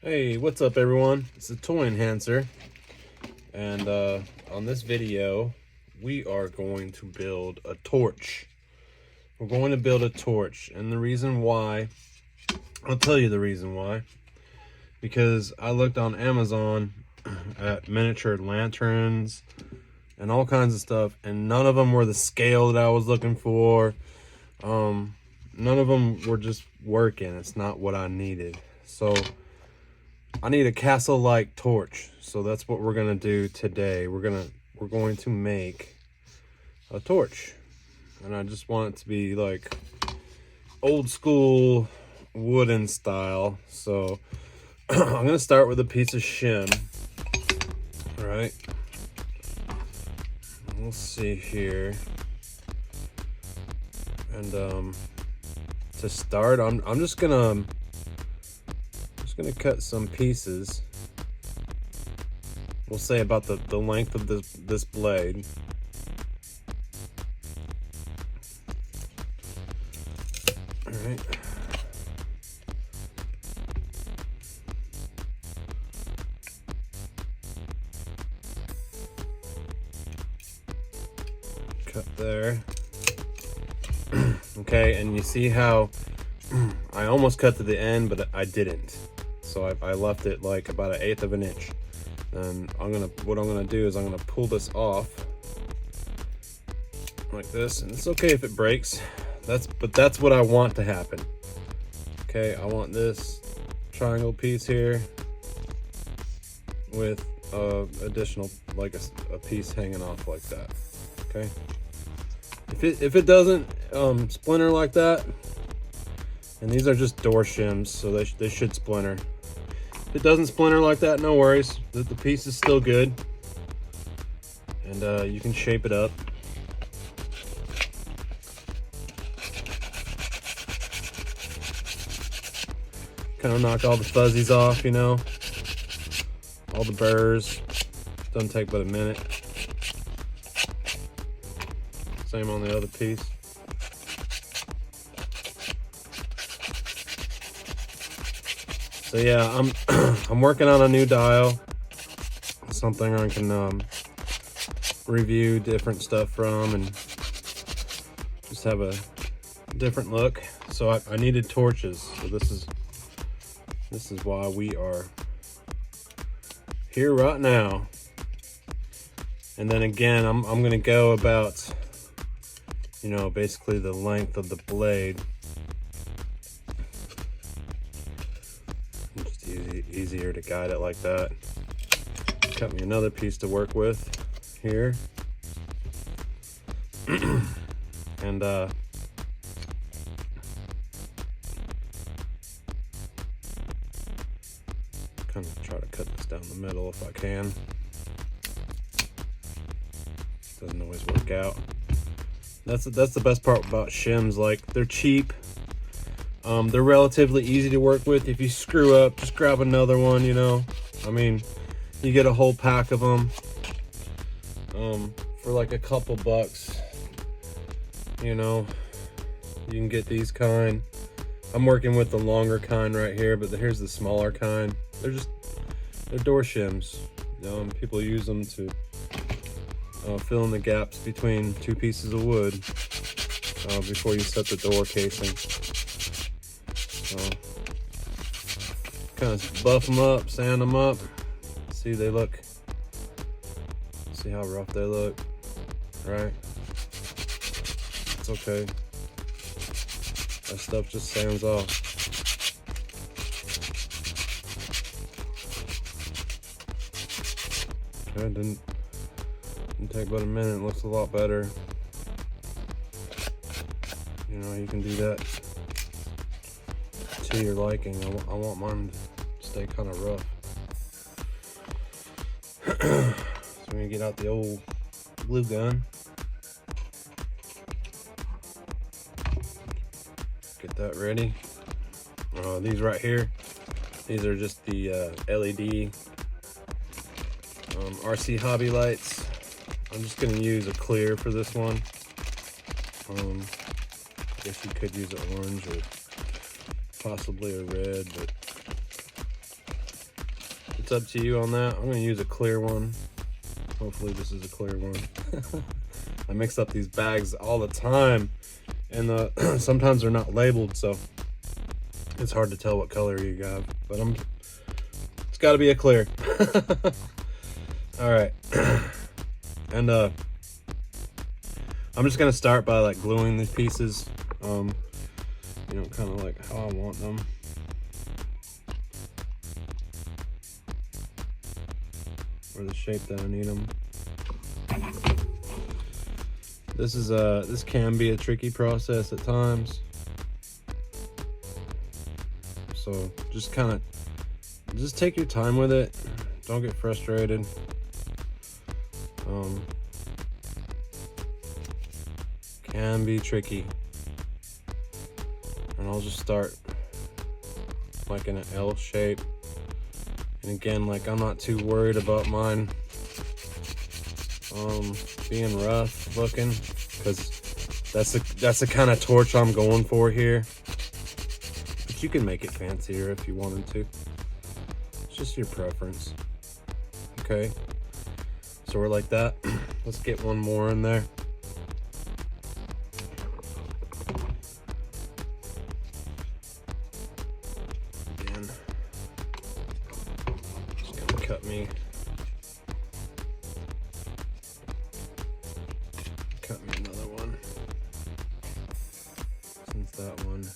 Hey, what's up everyone? It's a toy enhancer, and on this video we are going to build a torch. We're going to build a torch, and the reason why, I'll tell you the reason why. Because I looked on Amazon at miniature lanterns and all kinds of stuff, and none of them were the scale that I was looking for. None of them were just working. It's not what I needed. So I need a castle-like torch, so that's what we're gonna do today. We're going to make a torch, and I just want it to be like old school wooden style. So I'm gonna start with a piece of shim. All right, we'll see here, and to start, I'm just gonna cut some pieces. We'll say about the length of this blade. All right. Cut there. Okay, and you see how I almost cut to the end, but I didn't. So I left it like about 1/8 of an inch. And what I'm gonna do is I'm gonna pull this off like this, and it's okay if it breaks. But that's what I want to happen. Okay, I want this triangle piece here with additional, like a piece hanging off like that. Okay. If it doesn't splinter like that, and these are just door shims, so they should splinter. If it doesn't splinter like that, no worries. The piece is still good, and you can shape it up. Kind of knock all the fuzzies off, you know, all the burrs. Doesn't take but a minute. Same on the other piece. So yeah, I'm working on a new dial, something I can review different stuff from and just have a different look. So I needed torches, so this is why we are here right now. And then again, I'm gonna go about, you know, basically the length of the blade. Just easier to guide it like that. Cut me another piece to work with here. And kind of try to cut this down the middle if I can. Doesn't always work out. That's the best part about shims. Like, they're cheap. They're relatively easy to work with. If you screw up, just grab another one, you know. I mean, you get a whole pack of them for like a couple bucks. You know, you can get these kind. I'm working with the longer kind right here, but here's the smaller kind. They're door shims. You know, and people use them to fill in the gaps between two pieces of wood before you set the door casing. So, kind of buff them up, sand them up. See how rough they look, right? It's okay. That stuff just sands off. Okay, didn't take but a minute. It looks a lot better. You know, you can do that to your liking. I want mine to stay kind of rough. So we're gonna get out the old glue gun. Get that ready. These right here, these are just the LED RC hobby lights. I'm just gonna use a clear for this one. I guess you could use an orange or possibly a red, but It's up to you on that. I'm gonna use a clear one. Hopefully this is a clear one. I mix up these bags all the time, and sometimes they're not labeled, so it's hard to tell what color you got. But it's got to be a clear. All right, and I'm just gonna start by like gluing these pieces. You know, kind of like how I want them. Or the shape that I need them. This can be a tricky process at times. So just take your time with it. Don't get frustrated. Can be tricky. And I'll just start like in an L shape. And again, like I'm not too worried about mine being rough looking, because that's the kind of torch I'm going for here. But you can make it fancier if you wanted to. It's just your preference. Okay, so we're like that. Let's get one more in there. Again, just gonna cut me another one, since that one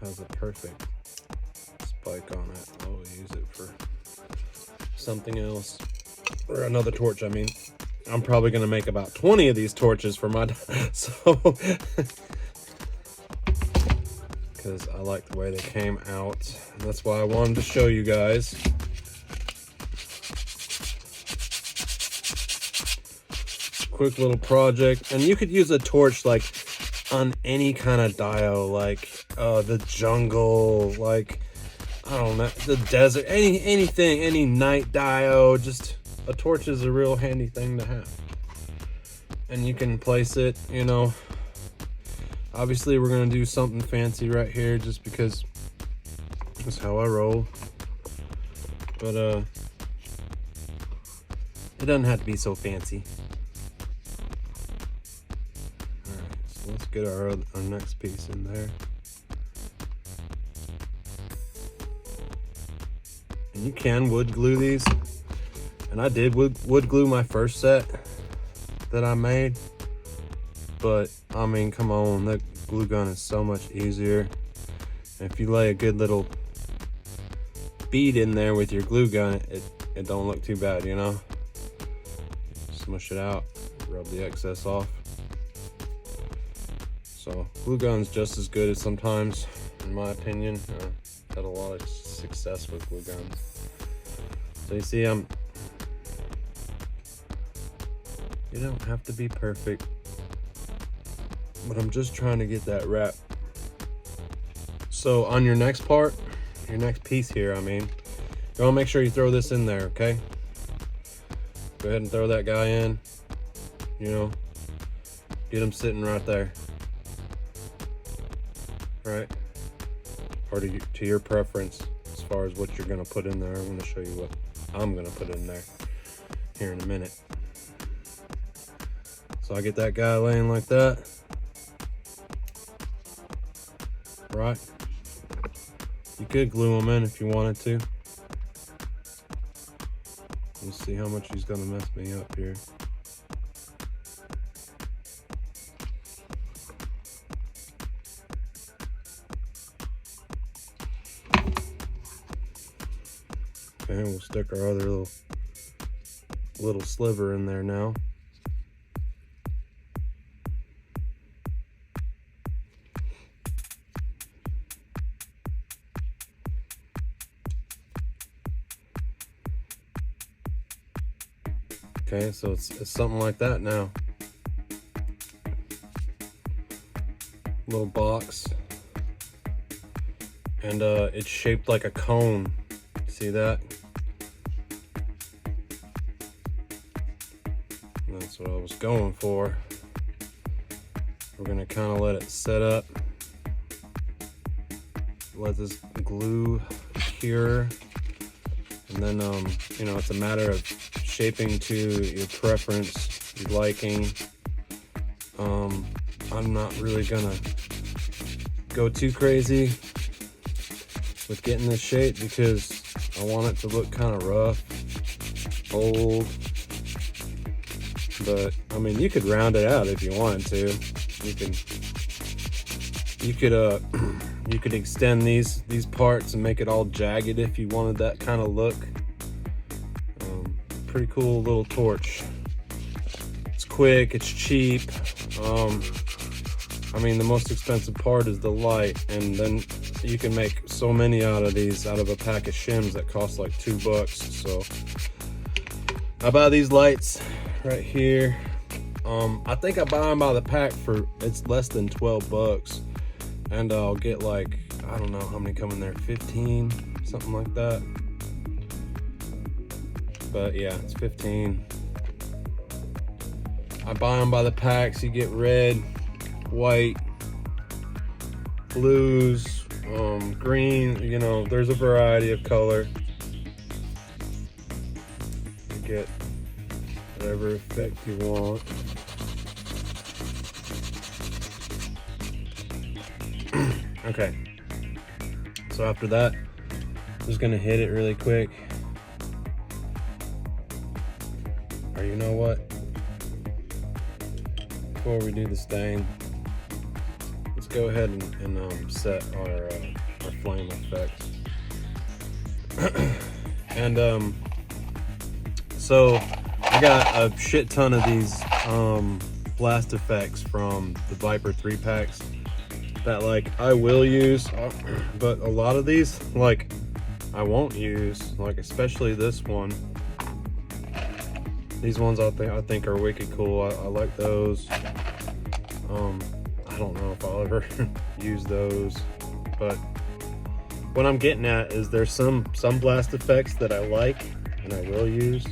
has a perfect spike on it. I'll use it for something else, or another torch. I mean, I'm probably gonna make about 20 of these torches for my so because I like the way they came out, and that's why I wanted to show you guys. Quick little project, and you could use a torch like on any kind of dio, like the jungle, like I don't know, the desert, anything, any night dio. Just a torch is a real handy thing to have, and you can place it, you know. Obviously we're gonna do something fancy right here just because that's how I roll, but it doesn't have to be so fancy. Let's get our next piece in there. And you can wood glue these. And I did wood glue my first set that I made. But, I mean, come on, the glue gun is so much easier. And if you lay a good little bead in there with your glue gun, it don't look too bad, you know? Smush it out, rub the excess off. So glue gun's just as good as sometimes, in my opinion. Had a lot of success with glue guns. So you see, you don't have to be perfect, but I'm just trying to get that wrap. So on your next part, your next piece here, I mean, you wanna make sure you throw this in there, okay? Go ahead and throw that guy in, you know, get him sitting right there. Right, or to your preference as far as what you're gonna put in there. I'm gonna show you what I'm gonna put in there here in a minute. So I get that guy laying like that, right? You could glue him in if you wanted to. Let's see how much he's gonna mess me up here. And we'll stick our other little sliver in there now. Okay, so it's something like that now. Little box, and it's shaped like a cone. See that? That's what I was going for. We're gonna kind of let it set up. Let this glue cure. And then, you know, it's a matter of shaping to your preference, your liking. I'm not really gonna go too crazy with getting this shape because I want it to look kind of rough, old. But I mean, you could round it out if you wanted to. You could extend these parts and make it all jagged if you wanted that kind of look. Pretty cool little torch. It's quick, it's cheap. I mean, the most expensive part is the light, and then you can make so many out of these, out of a pack of shims that cost like $2. So I buy these lights right here. I think I buy them by the pack for, it's less than 12 bucks. And I'll get like, I don't know how many come in there, 15, something like that. But yeah, it's 15. I buy them by the packs. You get red, white, blues, green, you know, there's a variety of color. You get whatever effect you want. Okay, so after that, I'm just gonna hit it really quick. Or you know what? Before we do the stain, let's go ahead and set our flame effects. And so I got a shit ton of these blast effects from the Viper 3 packs that like I will use, but a lot of these like I won't use, like especially this one. These ones I think are wicked cool. I like those. I don't know if I'll ever use those, but what I'm getting at is there's some blast effects that I like and I will use,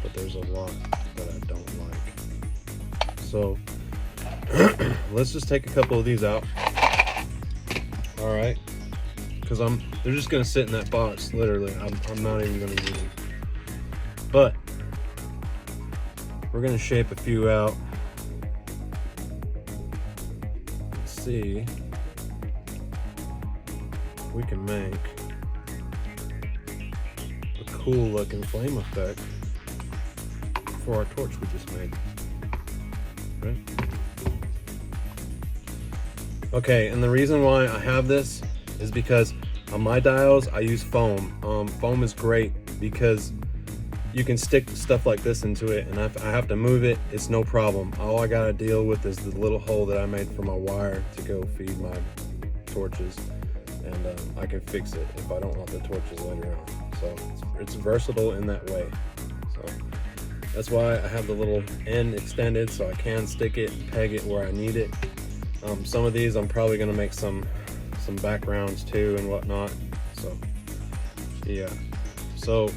but there's a lot that I don't like. So let's just take a couple of these out. All right, because they're just gonna sit in that box. Literally, I'm not even gonna use them. But we're gonna shape a few out. Let's see if we can make a cool looking flame effect for our torch we just made. Right? Okay, and the reason why I have this is because on my dials I use foam. Foam is great because you can stick stuff like this into it, and if I have to move it, it's no problem. All I gotta deal with is the little hole that I made for my wire to go feed my torches, and I can fix it if I don't want the torches later on. So it's versatile in that way. So that's why I have the little end extended so I can stick it and peg it where I need it. Some of these I'm probably gonna make some backgrounds too and whatnot. So yeah. So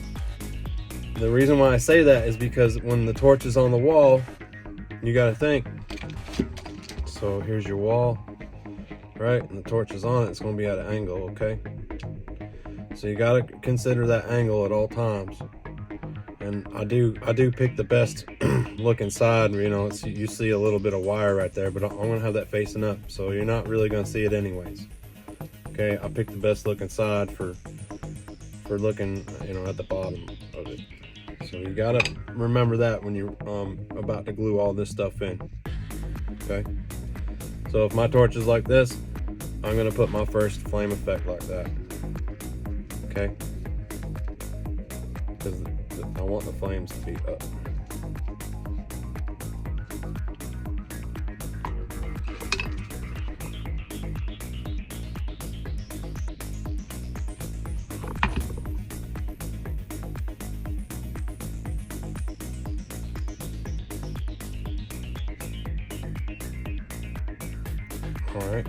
the reason why I say that is because when the torch is on the wall, you gotta think. So here's your wall, right? And the torch is on it, it's gonna be at an angle, okay? So you gotta consider that angle at all times. And I do pick the best looking side, you know, you see a little bit of wire right there, but I'm gonna have that facing up, so you're not really gonna see it anyways. Okay, I picked the best looking side for looking, you know, at the bottom of it. So you gotta remember that when you're about to glue all this stuff in. Okay, so if my torch is like this, I'm gonna put my first flame effect like that. Okay, because I want the flames to be up. All right.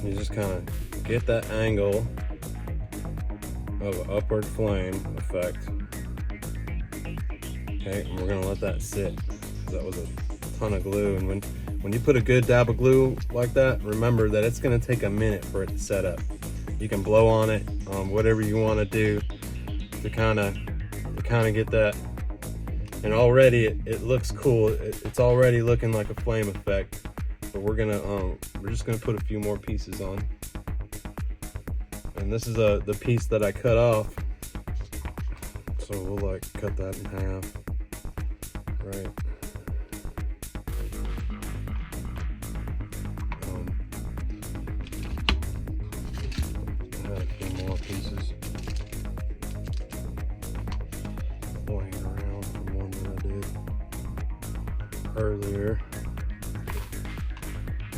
You just kind of get that angle of an upward flame effect. Okay, and we're gonna let that sit. That was a ton of glue, and when you put a good dab of glue like that, remember that it's gonna take a minute for it to set up. You can blow on it, whatever you want to do to kind of get that. And already it looks cool. It's already looking like a flame effect. But we're just gonna put a few more pieces on. And this is the piece that I cut off. So we'll like cut that in half. Right. Add a few more pieces. Laying around from one that I did earlier.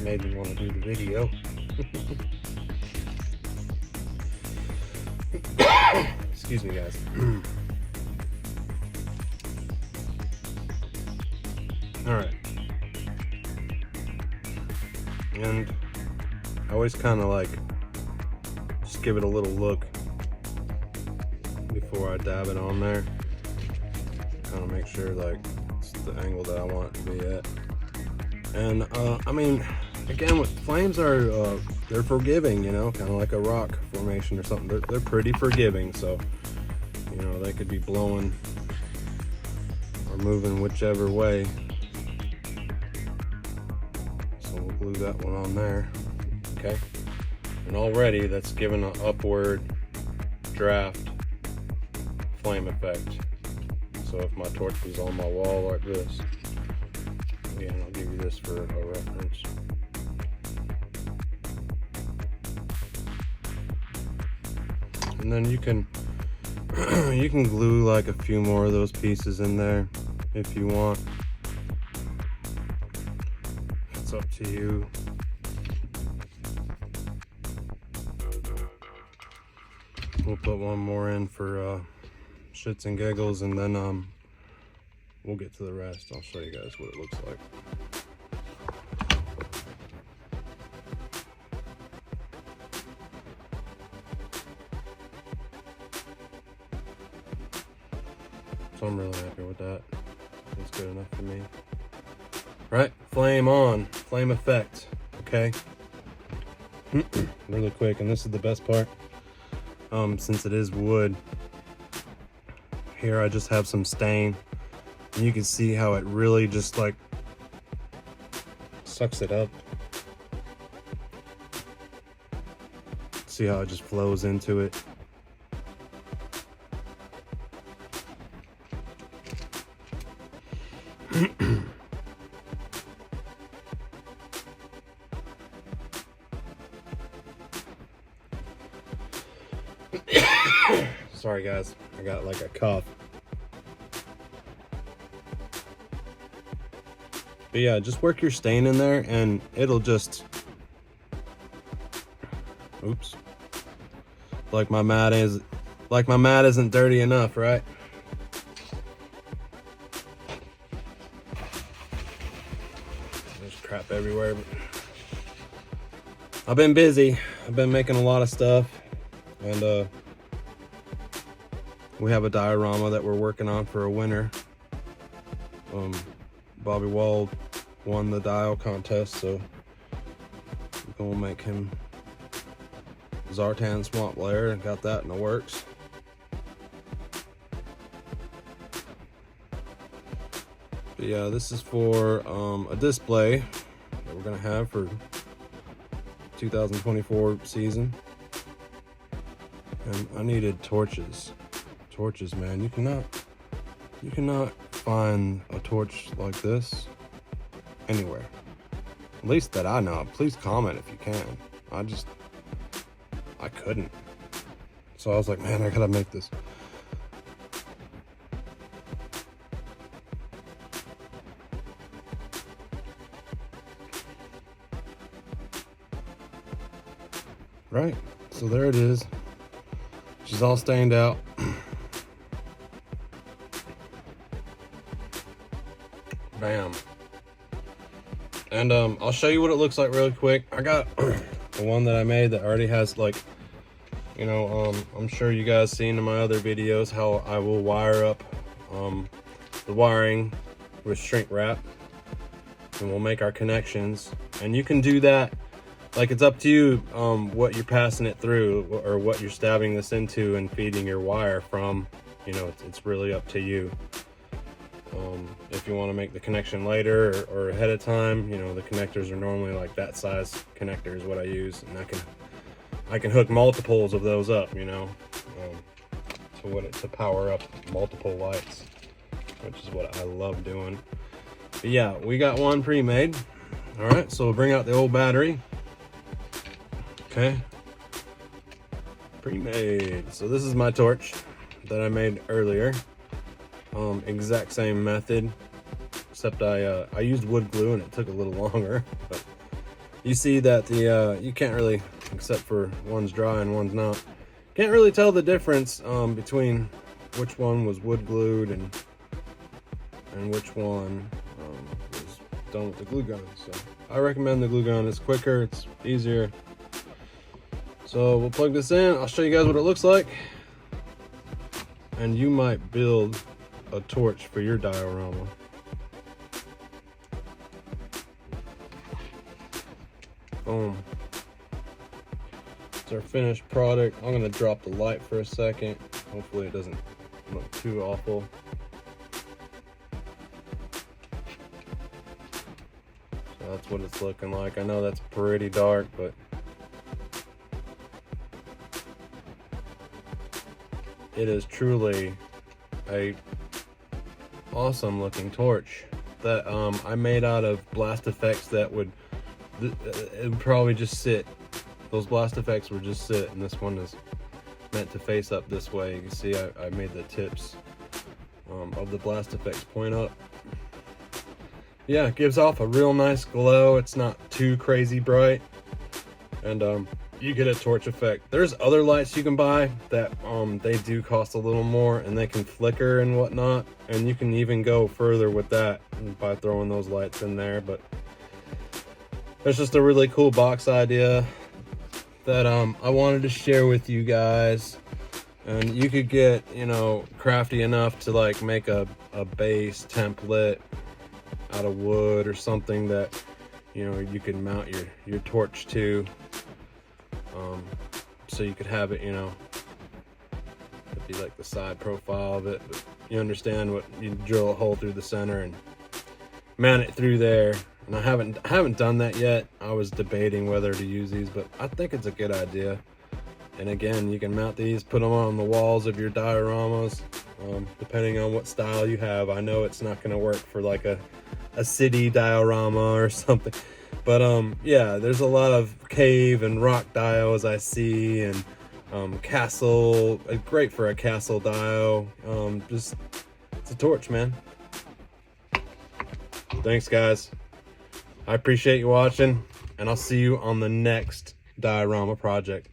Made me want to do the video. Excuse me, guys. All right. And I always kind of like just give it a little look before I dab it on there. Kind of make sure like it's the angle that I want it to be at. And I mean, again, with flames are they're forgiving, you know, kind of like a rock formation or something. They're pretty forgiving, so you know they could be blowing or moving whichever way. So we'll glue that one on there, okay? And already that's given an upward draft flame effect. So if my torch was on my wall like this, again, I'll give you this for a reference. And then you can you can glue like a few more of those pieces in there if you want. It's up to you. We'll put one more in for shits and giggles, and then we'll get to the rest. I'll show you guys what it looks like. So I'm really happy with that. That's good enough for me. Right, flame on, flame effect, okay? Really quick, and this is the best part. Since it is wood, here I just have some stain. And you can see how it really just like sucks it up. See how it just flows into it. Sorry guys, I got like a cough. But yeah, just work your stain in there and it'll just, oops. Like my mat isn't dirty enough, right? There's crap everywhere. But I've been busy. I've been making a lot of stuff, and we have a diorama that we're working on for a winner. Bobby Wald won the dial contest, so we're gonna make him Zartan Swamp Lair and got that in the works. But yeah, this is for a display that we're gonna have for 2024 season. And I needed torches. Torches, man. You cannot find a torch like this anywhere. At least that I know. Please comment if you can. I couldn't. So I was like, man, I gotta make this. Right, so there it is. She's all stained out. Bam. And I'll show you what it looks like really quick. I got the one that I made that already has, like, you know, I'm sure you guys seen in my other videos how I will wire up the wiring with shrink wrap. and we'll make our connections. And you can do that, like, it's up to you what you're passing it through or what you're stabbing this into and feeding your wire from. You know, it's really up to you. If you want to make the connection later or ahead of time, you know, the connectors are normally like that size connector is what I use, and I can hook multiples of those up, you know, to power up multiple lights, which is what I love doing. But yeah, we got one pre-made. All right, so we'll bring out the old battery. Okay, pre-made. So this is my torch that I made earlier. Exact same method, except I used wood glue and it took a little longer. But you see that the you can't really, except for one's dry and one's not, can't really tell the difference between which one was wood glued and which one was done with the glue gun. So I recommend the glue gun. It's quicker, it's easier. So we'll plug this in. I'll show you guys what it looks like, and you might build a torch for your diorama. Boom. It's our finished product. I'm gonna drop the light for a second. Hopefully it doesn't look too awful. So that's what it's looking like. I know that's pretty dark, but it is truly a awesome looking torch that I made out of blast effects that would it would probably just sit. Those blast effects would just sit, and this one is meant to face up this way. You can see I made the tips of the blast effects point up. Yeah, it gives off a real nice glow. It's not too crazy bright, and you get a torch effect. There's other lights you can buy that they do cost a little more, and they can flicker and whatnot, and you can even go further with that by throwing those lights in there. But it's just a really cool box idea that I wanted to share with you guys. And you could get, you know, crafty enough to like make a base template out of wood or something that, you know, you can mount your torch to. So you could have it, you know, it'd be like the side profile of it, but you understand what, you drill a hole through the center and mount it through there. And I haven't done that yet. I was debating whether to use these, but I think it's a good idea. And again, you can mount these, put them on the walls of your dioramas, depending on what style you have. I know it's not going to work for like a city diorama or something. But yeah, there's a lot of cave and rock dios I see, and castle, great for a castle dio. Just, it's a torch, man. Thanks, guys. I appreciate you watching, and I'll see you on the next diorama project.